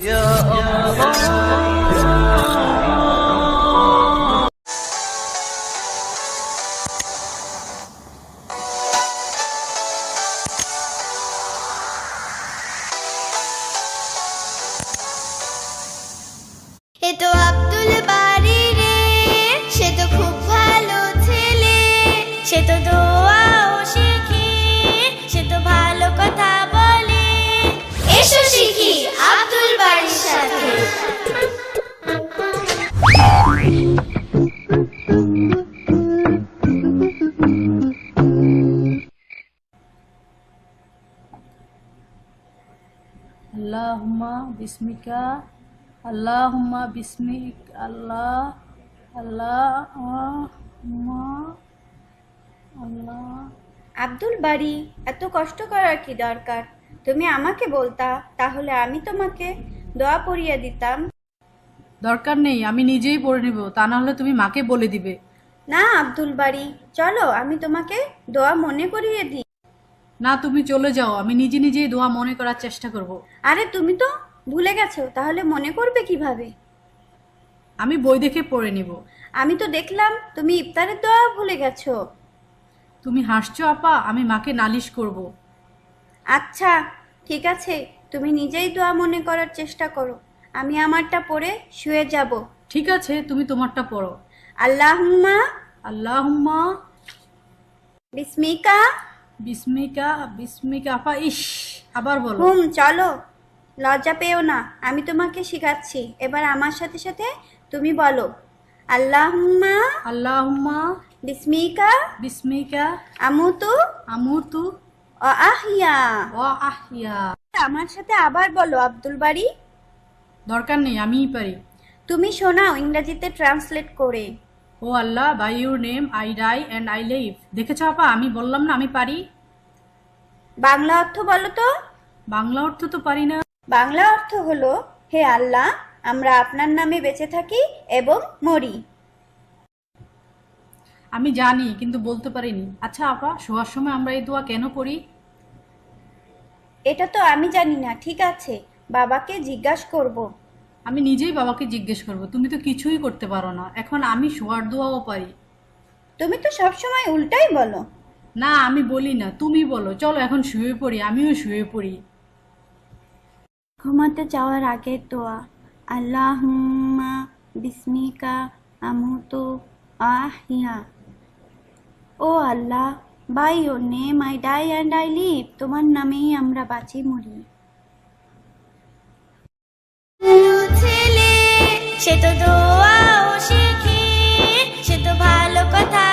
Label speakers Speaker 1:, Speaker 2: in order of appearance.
Speaker 1: يا الله
Speaker 2: এ তো আব্দুল বাড়ি রে, সে তো খুব ভালো ছেলে, সে তো দোয়াও শিখে, সে তো ভালো কথা বলে। এসো শিখি আব্দুল বাড়ির সাথে।
Speaker 3: আল্লাহুম্মা বিসমিকা, আল্লাহুম্মা বিসমিক, আল্লাহুম্মা আল্লাহ।
Speaker 4: আব্দুল বাড়ি, এত কষ্ট করার কি দরকার? তুমি আমাকে বলতা, তাহলে আমি তোমাকে দোয়া পড়িয়ে দিতাম।
Speaker 3: দরকার নেই, আমি নিজেই পড়ে নেব, তা না হলে তুমি মাকে বলে দিবে।
Speaker 4: না আব্দুল বাড়ি, চলো আমি তোমাকে দোয়া মনে করিয়ে দিই।
Speaker 3: না, তুমি চলে যাও, আমি নিজে নিজেই দোয়া মনে করার চেষ্টা করব।
Speaker 4: আরে তুমি তো ভুলে গেছো, তাহলে মনে করবে কিভাবে?
Speaker 3: আমি বই দেখে পড়ে নিব।
Speaker 4: আমি তো দেখলাম তুমি ইফতারের দোয়া ভুলে গেছো।
Speaker 3: তুমি হাসছো আপা, আমি মাকে নালিশ করব।
Speaker 4: আচ্ছা ঠিক আছে, তুমি নিজেই দোয়া মনে করার চেষ্টা করো, আমি আমারটা পড়ে শুয়ে যাব।
Speaker 3: ঠিক আছে, তুমি তোমারটা পড়ো।
Speaker 4: আল্লাহুম্মা
Speaker 3: আল্লাহুম্মা
Speaker 4: বিসমিকা।
Speaker 3: বিসমিকা, বিসমিকা আপা, ইস, আবার বলো।
Speaker 4: চলো, লজ্জা পেও না, আমি তোমাকে শিখাচ্ছি, এবার আমার সাথে সাথে তুমি বলো। আল্লাহুম্মা
Speaker 3: আল্লাহুম্মা
Speaker 4: বিসমিকা
Speaker 3: বিসমিকা
Speaker 4: আমুতু
Speaker 3: আমুতু
Speaker 4: ও আহিয়া।
Speaker 3: ওয়া আহিয়া।
Speaker 4: আমার সাথে আবার বলো আব্দুল বাড়ি।
Speaker 3: দরকার নেই, আমিই পারি।
Speaker 4: তুমি শোনাও ইংরেজিতে ট্রান্সলেট করে।
Speaker 3: O Allah, by your name I die and I live. দেখেছো আপা, আমি বললাম না আমি পারি।
Speaker 4: বাংলা অর্থ বলো তো।
Speaker 3: বাংলা অর্থ তো পারি না।
Speaker 4: বাংলা অর্থ হলো, হে আল্লাহ, আমরা আপনার নামে বেঁচে থাকি এবং মরি।
Speaker 3: আমি জানি, কিন্তু বলতে পারিনি। আচ্ছা আপা, শোয়ার সময় আমরা এই দোয়া কেন পড়ি?
Speaker 4: এটা তো আমি জানি না, ঠিক আছে, বাবাকে জিজ্ঞাসা করব।
Speaker 3: আমি নিজেই বাবাকে জিজ্ঞেস করব, তুমি তো কিছুই করতে পারো না। এখন আমি শোয়ার দোয়াও পারি।
Speaker 4: তুমি তো সবসময় উল্টাই বলো।
Speaker 3: না, আমি বলি না, তুমি বলো। চলো এখন শুয়ে পড়ি, আমিও শুয়ে পড়ি।
Speaker 4: ঘুমাতে যাওয়ার আগের দোয়া। আল্লাহুম্মা বিসমিকা আমুতু আহিয়া। O Allah, by your name I die and I live. তোমার নামেই আমরা বাঁচি মরি।
Speaker 2: ভালো ছেলে, সে তো দোয়াও শিখে, সে তো ভালো কথা